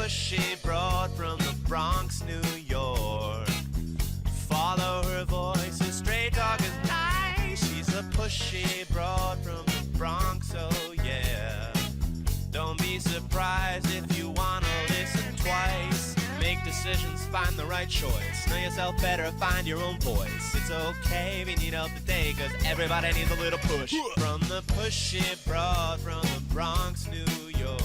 pushy broad from the Bronx, New York. Follow her voice, a straight dog is nice. She's a pushy broad from the Bronx, oh yeah. Don't be surprised if you wanna listen twice. Make decisions, find the right choice. Know yourself better, find your own voice. It's okay if you need help today, cause everybody needs a little push. From the pushy broad from the Bronx, New York.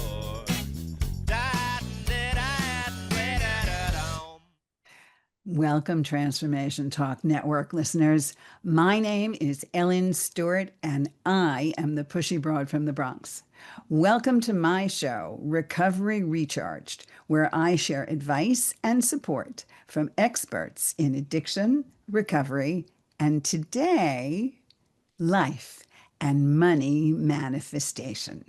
Welcome, Transformation Talk Network listeners. My name is Ellen Stewart, and I am the pushy broad from the Bronx. Welcome to my show, Recovery Recharged, where I share advice and support from experts in addiction, recovery, and today, life and money manifestation.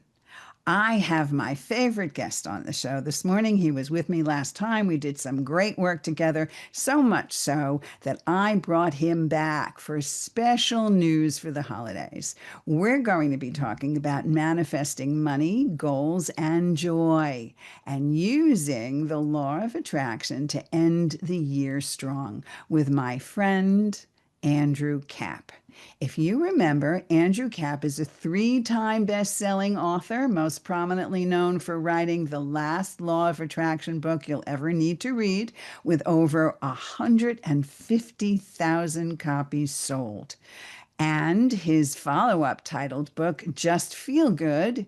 I have my favorite guest on the show this morning. He was with me last time. We did some great work together, so much so that I brought him back for special news for the holidays. We're going to be talking about manifesting money, goals, and joy, and using the law of attraction to end the year strong with my friend, Andrew Kapp. If you remember, Andrew Kapp is a 3-time best-selling author, most prominently known for writing the last law of attraction book you'll ever need to read, with over 150,000 copies sold. And his follow-up titled book, Just Feel Good.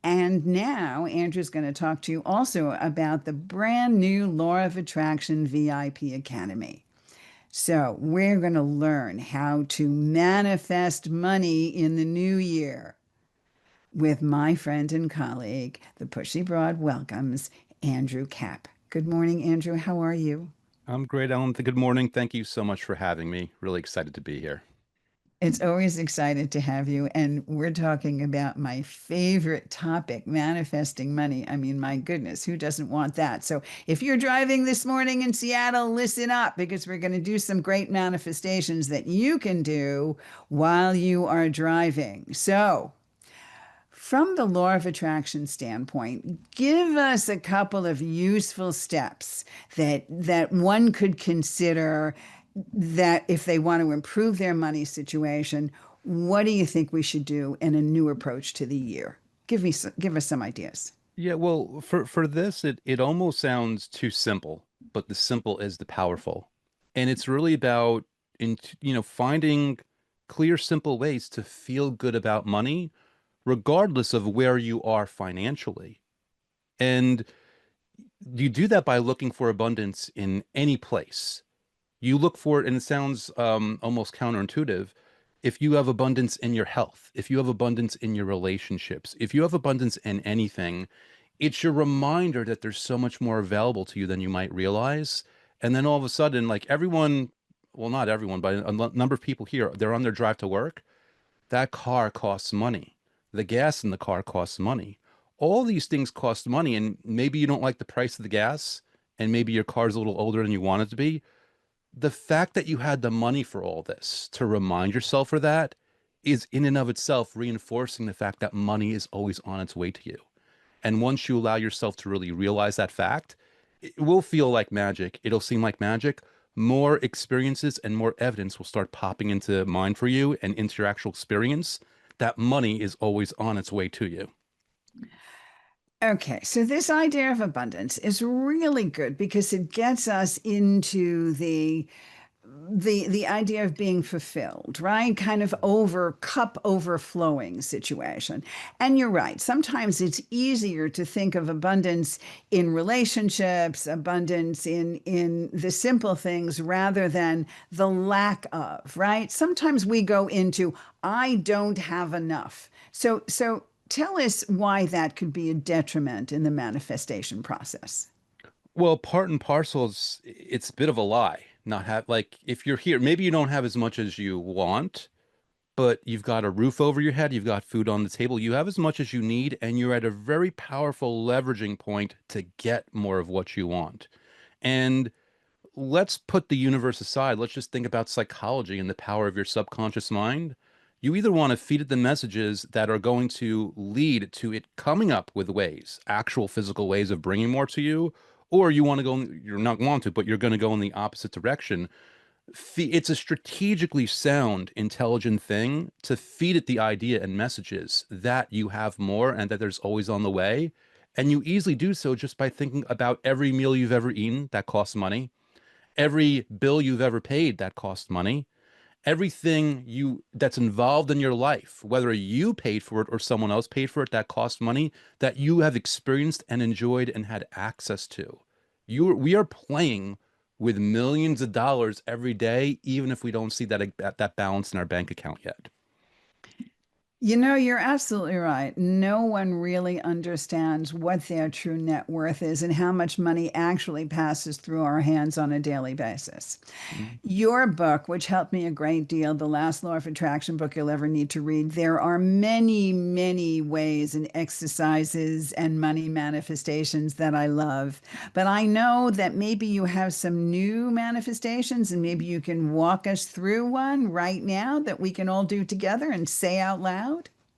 And now Andrew's going to talk to you also about the brand new Law of Attraction VIP Academy. So we're going to learn how to manifest money in the new year with my friend and colleague, the Pushy Broad welcomes, Andrew Kapp. Good morning, Andrew. How are you? I'm great, Ellen. Good morning. Thank you so much for having me. Really excited to be here. It's always excited to have you. And we're talking about my favorite topic, manifesting money. I mean, my goodness, who doesn't want that? So if you're driving this morning in Seattle, listen up, because we're going to do some great manifestations that you can do while you are driving. So from the law of attraction standpoint, give us a couple of useful steps that one could consider, that if they want to improve their money situation, what do you think we should do in a new approach to the year? Give us some ideas. Yeah, well, for this, it almost sounds too simple, but the simple is the powerful. And it's really about finding clear, simple ways to feel good about money, regardless of where you are financially. And you do that by looking for abundance in any place. You look for it, and it sounds almost counterintuitive. If you have abundance in your health, if you have abundance in your relationships, if you have abundance in anything, it's your reminder that there's so much more available to you than you might realize. And then all of a sudden, like everyone, well, not everyone, but a number of people here, they're on their drive to work. That car costs money. The gas in the car costs money. All these things cost money, and maybe you don't like the price of the gas, and maybe your car's a little older than you want it to be. The fact that you had the money for all this to remind yourself for that is in and of itself reinforcing the fact that money is always on its way to you. And once you allow yourself to really realize that fact, it will feel like magic. It'll seem like magic. More experiences and more evidence will start popping into mind for you and into your actual experience that money is always on its way to you. Okay, so this idea of abundance is really good because it gets us into the idea of being fulfilled, right? Kind of cup overflowing situation. And you're right. Sometimes it's easier to think of abundance in relationships, abundance in the simple things rather than the lack of, right? Sometimes we go into, I don't have enough. So tell us why that could be a detriment in the manifestation process. Well, part and parcel is it's a bit of a lie. Not have like if you're here, maybe you don't have as much as you want, but you've got a roof over your head, you've got food on the table, you have as much as you need, and you're at a very powerful leveraging point to get more of what you want. And let's put the universe aside. Let's just think about psychology and the power of your subconscious mind. You either want to feed it the messages that are going to lead to it coming up with ways, actual physical ways of bringing more to you, or you want to go, you're not want to, but you're going to go in the opposite direction. It's a strategically sound, intelligent thing to feed it the idea and messages that you have more and that there's always on the way. And you easily do so just by thinking about every meal you've ever eaten that costs money, every bill you've ever paid that costs money, everything you that's involved in your life, whether you paid for it or someone else paid for it that cost money, that you have experienced and enjoyed and had access to. We are playing with millions of dollars every day, even if we don't see that balance in our bank account yet. You know, you're absolutely right. No one really understands what their true net worth is and how much money actually passes through our hands on a daily basis. Mhm. Your book, which helped me a great deal, The Last Law of Attraction book you'll ever need to read, there are many, many ways and exercises and money manifestations that I love. But I know that maybe you have some new manifestations and maybe you can walk us through one right now that we can all do together and say out loud.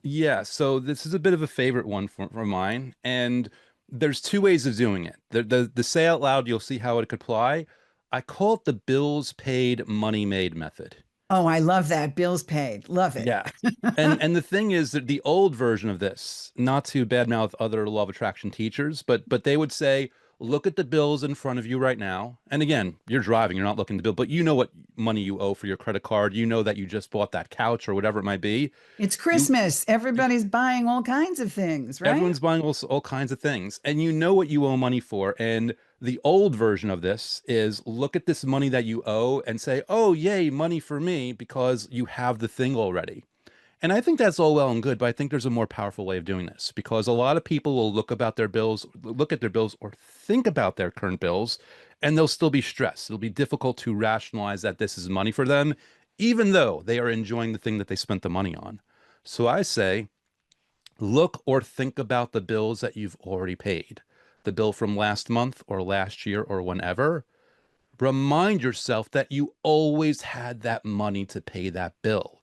Yeah, so this is a bit of a favorite one for mine, and there's two ways of doing it. The say out loud, you'll see how it could apply. I call it the bills paid, money made method. Oh, I love that. Bills paid. Love it. Yeah. And the thing is that the old version of this, not to badmouth other law of attraction teachers, but they would say, look at the bills in front of you right now. And again, you're driving, you're not looking at the bill, but you know what money you owe for your credit card. You know that you just bought that couch or whatever it might be. It's You Christmas. Everybody's buying all kinds of things, right? Everyone's buying all kinds of things, and you know what you owe money for. And the old version of this is look at this money that you owe and say, oh, yay, money for me, because you have the thing already. And I think that's all well and good, but I think there's a more powerful way of doing this because a lot of people will look at their bills or think about their current bills, and they'll still be stressed. It'll be difficult to rationalize that this is money for them, even though they are enjoying the thing that they spent the money on. So I say, look or think about the bills that you've already paid, the bill from last month or last year or whenever. Remind yourself that you always had that money to pay that bill.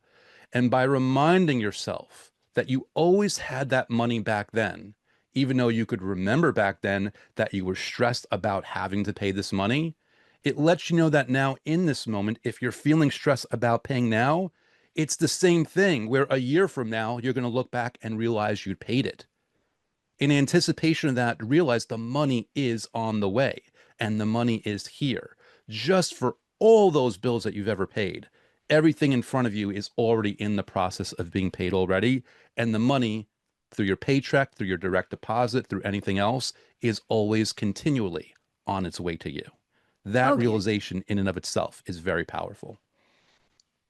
And by reminding yourself that you always had that money back then, even though you could remember back then that you were stressed about having to pay this money, it lets you know that now in this moment, if you're feeling stressed about paying now, it's the same thing where a year from now, you're going to look back and realize you paid it. In anticipation of that, realize the money is on the way and the money is here just for all those bills that you've ever paid. Everything in front of you is already in the process of being paid already. And the money through your paycheck, through your direct deposit, through anything else is always continually on its way to you. That Okay. realization in and of itself is very powerful.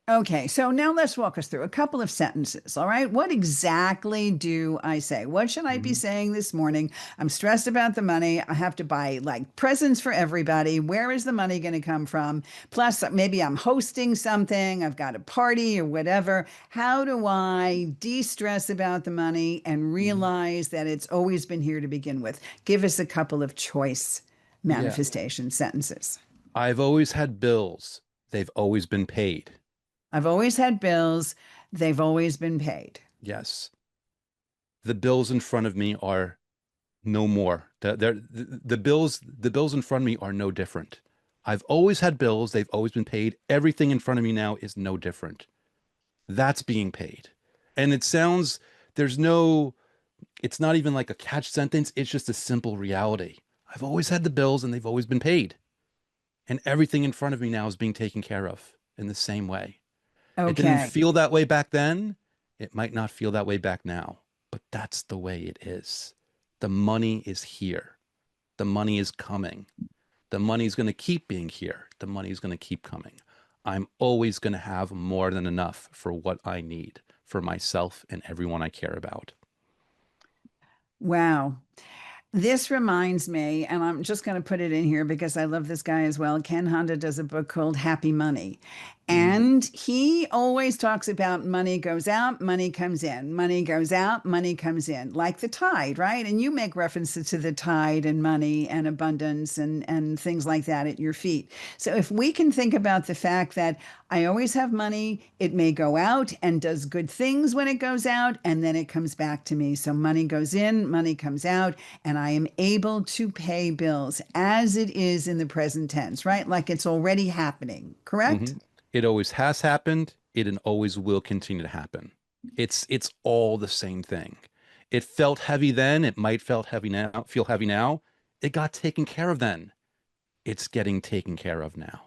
Okay, so now let's walk us through a couple of sentences. All right. What exactly do I say? What should I be Mhm. saying this morning? I'm stressed about the money. I have to buy like presents for everybody. Where is the money going to come from? Plus, maybe I'm hosting something, I've got a party or whatever. How do I de stress about the money and Mhm. realize that it's always been here to begin with? Give us a couple of choice Yeah. manifestation sentences. I've always had bills. They've always been paid. I've always had bills. They've always been paid. Yes. The bills in front of me are no more. The bills in front of me are no different. I've always had bills. They've always been paid. Everything in front of me now is no different. That's being paid. And it sounds, there's no, it's not even like a catch sentence. It's just a simple reality. I've always had the bills and they've always been paid. And everything in front of me now is being taken care of in the same way. It didn't Okay. feel that way back then. It might not feel that way back now, but that's the way it is. The money is here. The money is coming. The money's going to keep being here. The money's going to keep coming. I'm always going to have more than enough for what I need for myself and everyone I care about. Wow. This reminds me, and I'm just going to put it in here because I love this guy as well. Ken Honda does a book called Happy Money. And he always talks about money goes out, money comes in, money goes out, money comes in, like the tide, right? And you make references to the tide and money and abundance and things like that at your feet. So if we can think about the fact that I always have money, it may go out and does good things when it goes out, and then it comes back to me. So money goes in, money comes out, and I am able to pay bills as it is in the present tense, right? Like it's already happening, correct? Hmm. It always has happened. It and always will continue to happen. It's all the same thing. It felt heavy then. It might felt heavy now. Feel heavy now. It got taken care of then. It's getting taken care of now.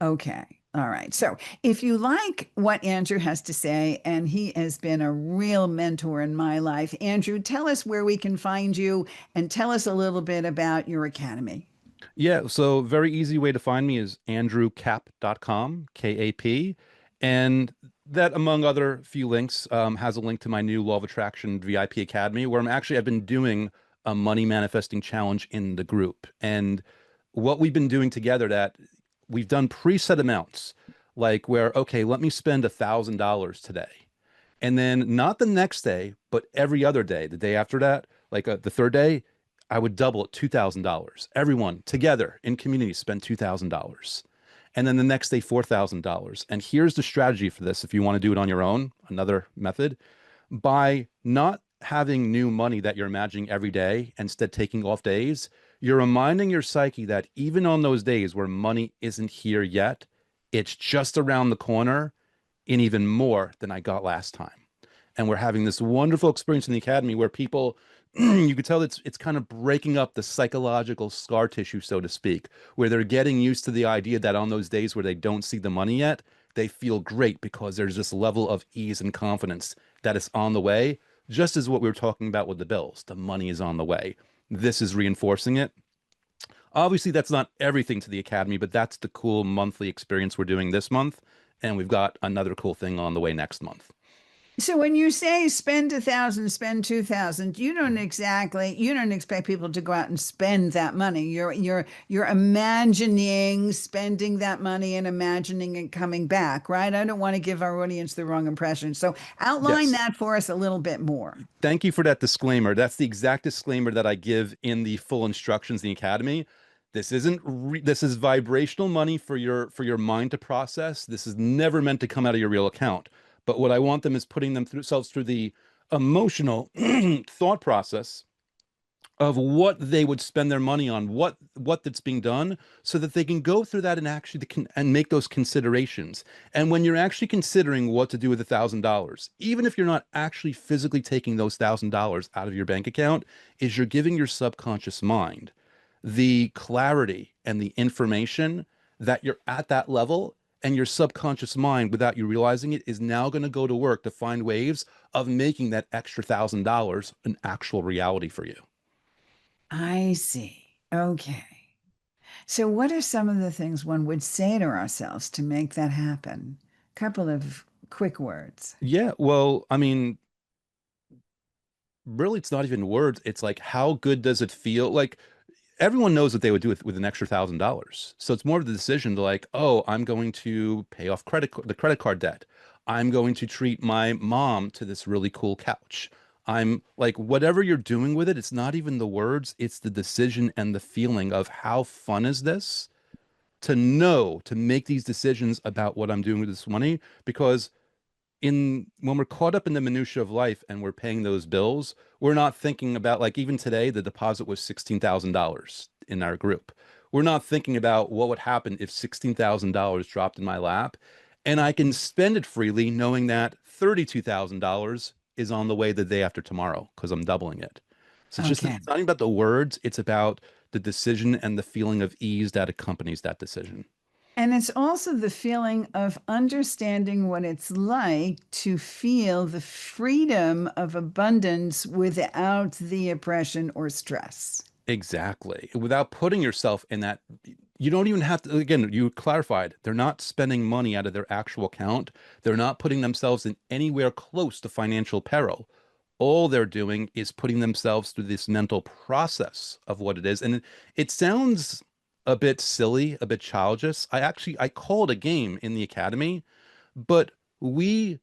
Okay. All right. So if you like what Andrew has to say, and he has been a real mentor in my life, Andrew, tell us where we can find you and tell us a little bit about your academy. Yeah, so very easy way to find me is andrewkapp.com, K-A-P. And that, among other few links, has a link to my new Law of Attraction VIP Academy, where I've been doing a money manifesting challenge in the group. And what we've been doing together, that we've done preset amounts, like where, okay, let me spend $1,000 today. And then not the next day, but every other day, the day after that, like the third day, I would double it, $2,000. Everyone together in community spend $2,000. And then the next day, $4,000. And here's the strategy for this if you want to do it on your own, another method. By not having new money that you're imagining every day, instead taking off days, you're reminding your psyche that even on those days where money isn't here yet, it's just around the corner in even more than I got last time. And we're having this wonderful experience in the academy where people, you could tell it's kind of breaking up the psychological scar tissue, so to speak, where they're getting used to the idea that on those days where they don't see the money yet, they feel great because there's this level of ease and confidence that it's on the way, just as what we were talking about with the bills. The money is on the way. This is reinforcing it. Obviously, that's not everything to the academy, but that's the cool monthly experience we're doing this month. And we've got another cool thing on the way next month. So when you say spend 1,000, spend 2,000, you don't expect people to go out and spend that money. You're imagining spending that money and imagining it coming back, right? I don't want to give our audience the wrong impression. So outline Yes. that for us a little bit more. Thank you for that disclaimer. That's the exact disclaimer that I give in the full instructions in the academy. This is vibrational money for your mind to process. This is never meant to come out of your real account. But what I want them is putting themselves through the emotional thought process of what they would spend their money on, what that's being done, so that they can go through that and actually and make those considerations. And when you're actually considering what to do with $1,000, even if you're not actually physically taking those $1,000 out of your bank account, is you're giving your subconscious mind the clarity and the information that you're at that level, and your subconscious mind, without you realizing it, is now going to go to work to find ways of making that extra $1,000 an actual reality for you. I see. Okay. So what are some of the things one would say to ourselves to make that happen? Couple of quick words. Yeah, well, I mean, really, it's not even words. It's like, how good does it feel? Like, everyone knows what they would do with an extra $1,000. So it's more of the decision to, like, oh, I'm going to pay off the credit card debt. I'm going to treat my mom to this really cool couch. I'm like, whatever you're doing with it, it's not even the words, it's the decision and the feeling of how fun is this to know to make these decisions about what I'm doing with this money. Because in when we're caught up in the minutia of life and we're paying those bills, we're not thinking about, like, even today, the deposit was $16,000 in our group. We're not thinking about what would happen if $16,000 dropped in my lap and I can spend it freely knowing that $32,000 is on the way the day after tomorrow because I'm doubling it. So Okay. it's not even about the words, it's about the decision and the feeling of ease that accompanies that decision. And it's also the feeling of understanding what it's like to feel the freedom of abundance without the oppression or stress. Exactly. Without putting yourself in that, you don't even have to, again, you clarified, they're not spending money out of their actual account. They're not putting themselves in anywhere close to financial peril. All they're doing is putting themselves through this mental process of what it is. And it sounds a bit silly, a bit childish. I call it a game in the academy, but we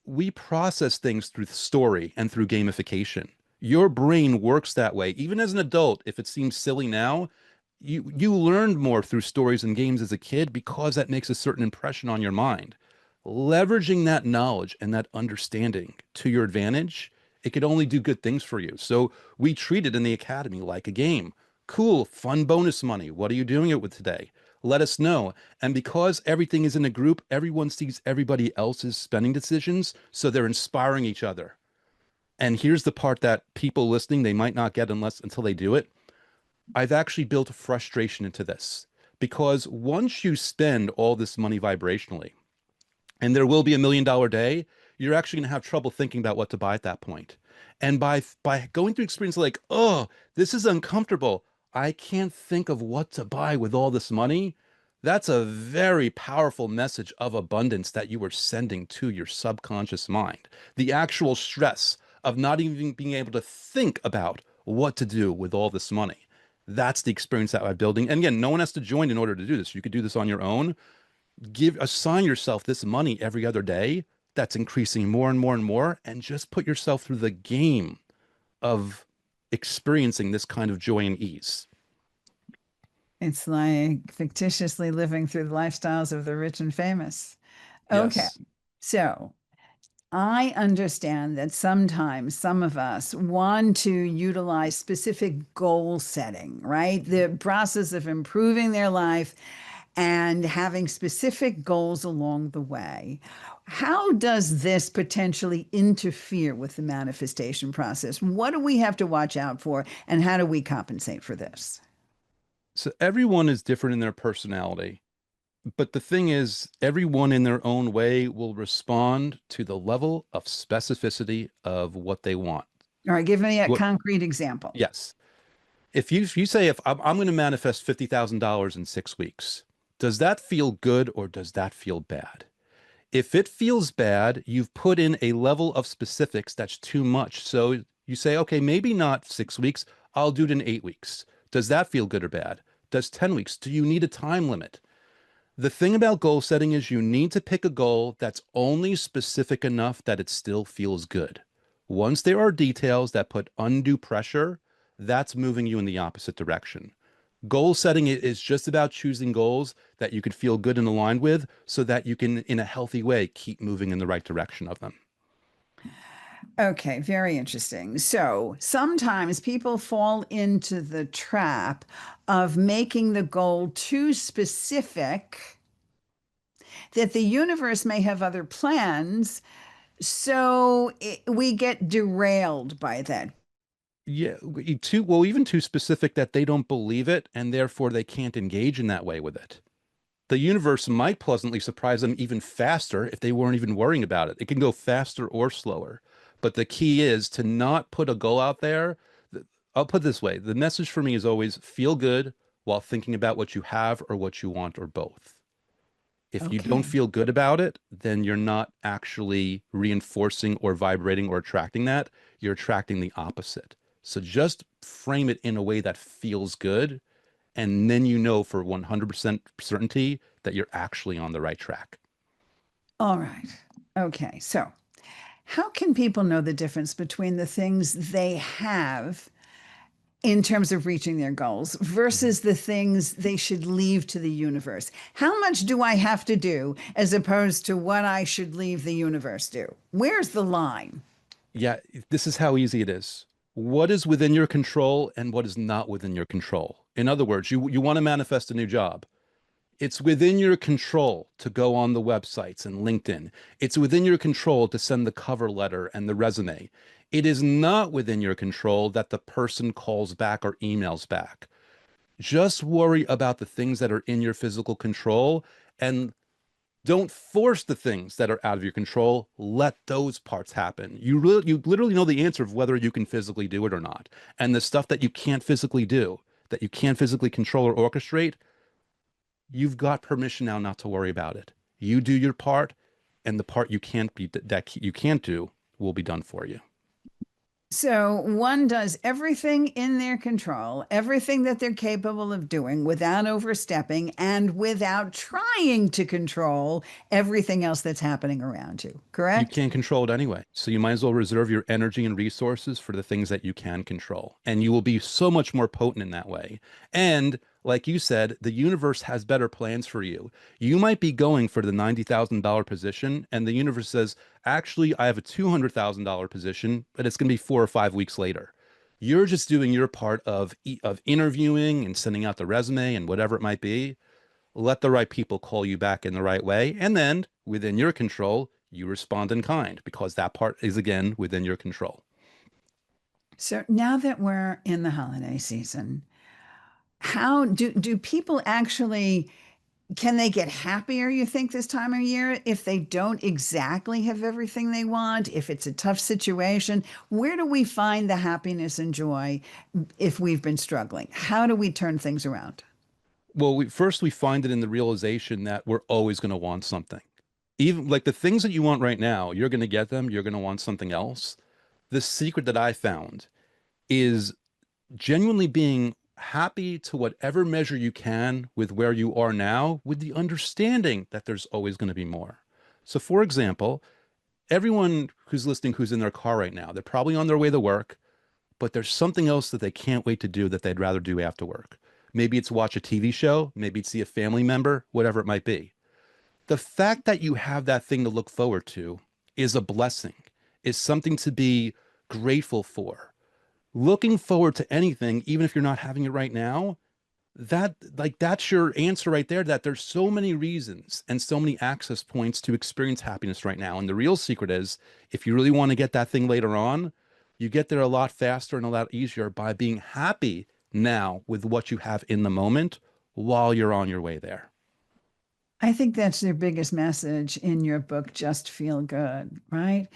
we process things through story and through gamification. Your brain works that way. Even as an adult, if it seems silly now, you learned more through stories and games as a kid because that makes a certain impression on your mind. Leveraging that knowledge and that understanding to your advantage, it could only do good things for you. So we treat it in the academy like a game. Cool, fun bonus money. What are you doing it with today? Let us know. And because everything is in a group, everyone sees everybody else's spending decisions, so they're inspiring each other. And here's the part that people listening, they might not get unless until they do it. I've actually built frustration into this because once you spend all this money vibrationally, and there will be $1 million day, you're actually going to have trouble thinking about what to buy at that point. And by going through experience like, oh, this is uncomfortable. I can't think of what to buy with all this money. That's a very powerful message of abundance that you are sending to your subconscious mind. The actual stress of not even being able to think about what to do with all this money. That's the experience that I'm building. And again, no one has to join in order to do this. You could do this on your own. Assign yourself this money every other day that's increasing more and more and more, and just put yourself through the game of experiencing this kind of joy and ease. It's like fictitiously living through the lifestyles of the rich and famous. Okay. Yes. So I understand that sometimes some of us want to utilize specific goal setting, right? The process of improving their life and having specific goals along the way. How does this potentially interfere with the manifestation process? What do we have to watch out for, and how do we compensate for this? So everyone is different in their personality, but the thing is, everyone in their own way will respond to the level of specificity of what they want. All right, give me a What, concrete example. yes. If you say if I'm going to manifest $50,000 in 6 weeks, does that feel good or does that feel bad? If it feels bad, you've put in a level of specifics that's too much. So you say, okay, maybe not 6 weeks. I'll do it in 8 weeks. Does that feel good or bad? Does 10 weeks? Do you need a time limit? The thing about goal setting is you need to pick a goal that's only specific enough that it still feels good. Once there are details that put undue pressure, that's moving you in the opposite direction. Goal setting is just about choosing goals that you could feel good and aligned with so that you can, in a healthy way, keep moving in the right direction of them. Okay, very interesting. So sometimes people fall into the trap of making the goal too specific, that the universe may have other plans. So we get derailed by that. Yeah, too well, even too specific that they don't believe it and therefore they can't engage in that way with it. The universe might pleasantly surprise them even faster if they weren't even worrying about it. It can go faster or slower. But the key is to not put a goal out there. I'll put it this way. The message for me is always feel good while thinking about what you have or what you want or both. If you don't Okay. feel good about it, then you're not actually reinforcing or vibrating or attracting that. You're attracting the opposite. So just frame it in a way that feels good. And then you know for 100% certainty that you're actually on the right track. All right. Okay. So how can people know the difference between the things they have in terms of reaching their goals Mhm. versus the things they should leave to the universe? How much do I have to do as opposed to what I should leave the universe do? Where's the line? Yeah, this is how easy it is. What is within your control and what is not within your control? In other words, you want to manifest a new job. It's within your control to go on the websites and LinkedIn. It's within your control to send the cover letter and the resume. It is not within your control that the person calls back or emails back. Just worry about the things that are in your physical control and don't force the things that are out of your control. Let those parts happen. You literally know the answer of whether you can physically do it or not. And the stuff that you can't physically do, that you can't physically control or orchestrate, you've got permission now not to worry about it. You do your part, and the part you can't be that you can't do will be done for you. So one does everything in their control, everything that they're capable of doing without overstepping and without trying to control everything else that's happening around you, You correct? can't control it anyway. So you might as well reserve your energy and resources for the things that you can control. And you will be so much more potent in that way. And like you said, the universe has better plans for you. You might be going for the $90,000 position, and the universe says, actually, I have a $200,000 position, but it's going to be 4 or 5 weeks later. You're just doing your part of interviewing and sending out the resume and whatever it might be. Let the right people call you back in the right way. And then within your control, you respond in kind because that part is again within your control. So now that we're in the holiday season, how do people actually can they get happier, you think, this time of year if they don't exactly have everything they want, if it's a tough situation? Where do we find the happiness and joy if we've been struggling? How do we turn things around? Well, first we find it in the realization that we're always going to want something. Even like the things that you want right now, you're going to get them, you're going to want something else. The secret that I found is genuinely being happy to whatever measure you can with where you are now, with the understanding that there's always going to be more. So, for example, everyone who's listening who's in their car right now, they're probably on their way to work, but there's something else that they can't wait to do that they'd rather do after work. Maybe it's watch a TV show, maybe it's see a family member, whatever it might be. The fact that you have that thing to look forward to is a blessing, is something to be grateful for. Looking forward to anything, even if you're not having it right now, that's your answer right there, that there's so many reasons and so many access points to experience happiness right now. And the real secret is if you really want to get that thing later on, you get there a lot faster and a lot easier by being happy now with what you have in the moment while you're on your way there. I think that's their biggest message in your book, Just Feel Good, right?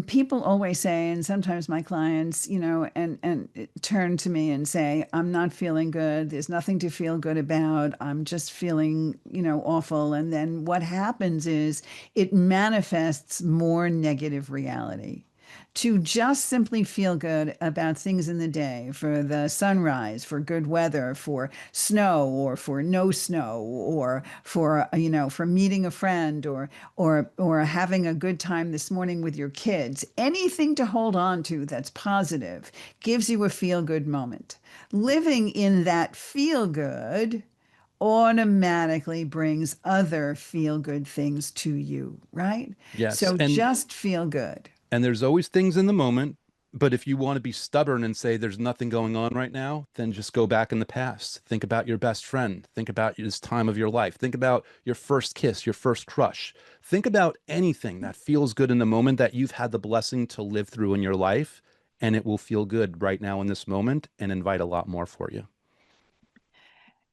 People always say, and sometimes my clients, and turn to me and say, I'm not feeling good. There's nothing to feel good about. I'm just feeling, awful. And then what happens is it manifests more negative reality. To just simply feel good about things in the day, for the sunrise, for good weather, for snow or for no snow, or for meeting a friend, or having a good time this morning with your kids. Anything to hold on to that's positive gives you a feel good moment. Living in that feel good automatically brings other feel good things to you, right? Yes. So just feel good. And there's always things in the moment. But if you want to be stubborn and say there's nothing going on right now, then just go back in the past. Think about your best friend. Think about this time of your life. Think about your first kiss, your first crush. Think about anything that feels good in the moment that you've had the blessing to live through in your life. And it will feel good right now in this moment and invite a lot more for you.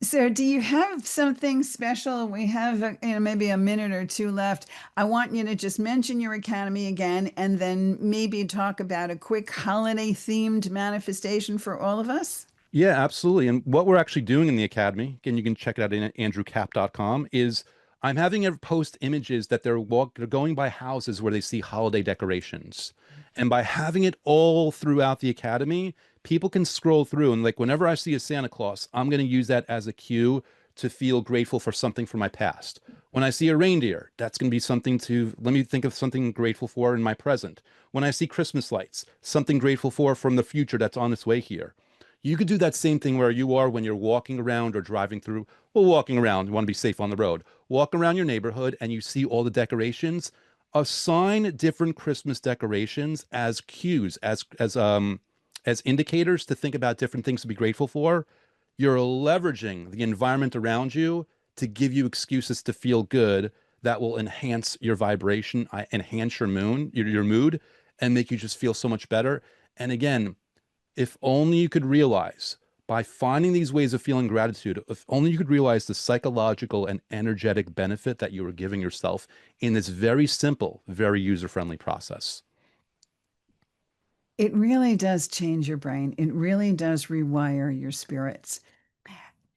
So, do you have something special? We have, maybe a minute or two left. I want you to just mention your academy again, and then maybe talk about a quick holiday themed manifestation for all of us. Yeah, absolutely. And what we're actually doing in the academy, again, you can check it out in andrewkapp.com, is I'm having everyone post images that they're going by houses where they see holiday decorations. And by having it all throughout the academy, people can scroll through and like whenever I see a Santa Claus, I'm going to use that as a cue to feel grateful for something from my past. When I see a reindeer, that's going to be something to let me think of something grateful for in my present. When I see Christmas lights, something grateful for from the future that's on its way here. You could do that same thing where you are when you're walking around or driving through, well, walking around, you want to be safe on the road. Walk around your neighborhood and you see all the decorations. Assign different Christmas decorations as cues, as indicators to think about different things to be grateful for. You're leveraging the environment around you to give you excuses to feel good that will enhance your vibration, enhance your mood, and make you just feel so much better. And again, if only you could realize by finding these ways of feeling gratitude, if only you could realize the psychological and energetic benefit that you are giving yourself in this very simple, very user-friendly process. It really does change your brain. It really does rewire your spirits.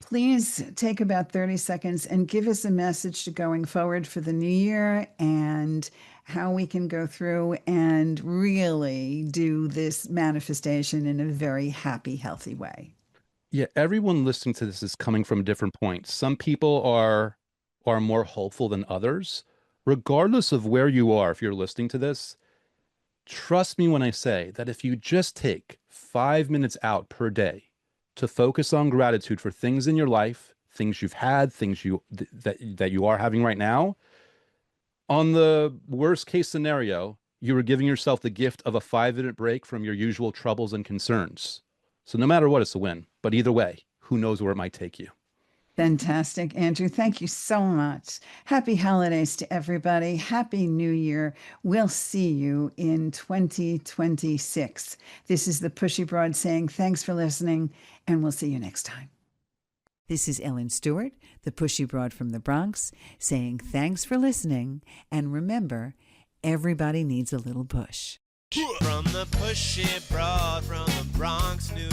Please take about 30 seconds and give us a message to going forward for the new year and how we can go through and really do this manifestation in a very happy, healthy way. Yeah, everyone listening to this is coming from different points. Some people are more hopeful than others. Regardless of where you are, if you're listening to this, trust me when I say that if you just take 5 minutes out per day to focus on gratitude for things in your life, things you've had, things that you are having right now, on the worst case scenario, you are giving yourself the gift of a 5 minute break from your usual troubles and concerns. So no matter what, it's a win. But either way, who knows where it might take you. Fantastic, Andrew. Thank you so much. Happy holidays to everybody. Happy New Year. We'll see you in 2026. This is the Pushy Broad saying thanks for listening, and we'll see you next time. This is Ellen Stewart, the Pushy Broad from the Bronx, saying thanks for listening, and remember, everybody needs a little push. From the pushy broad from the Bronx, New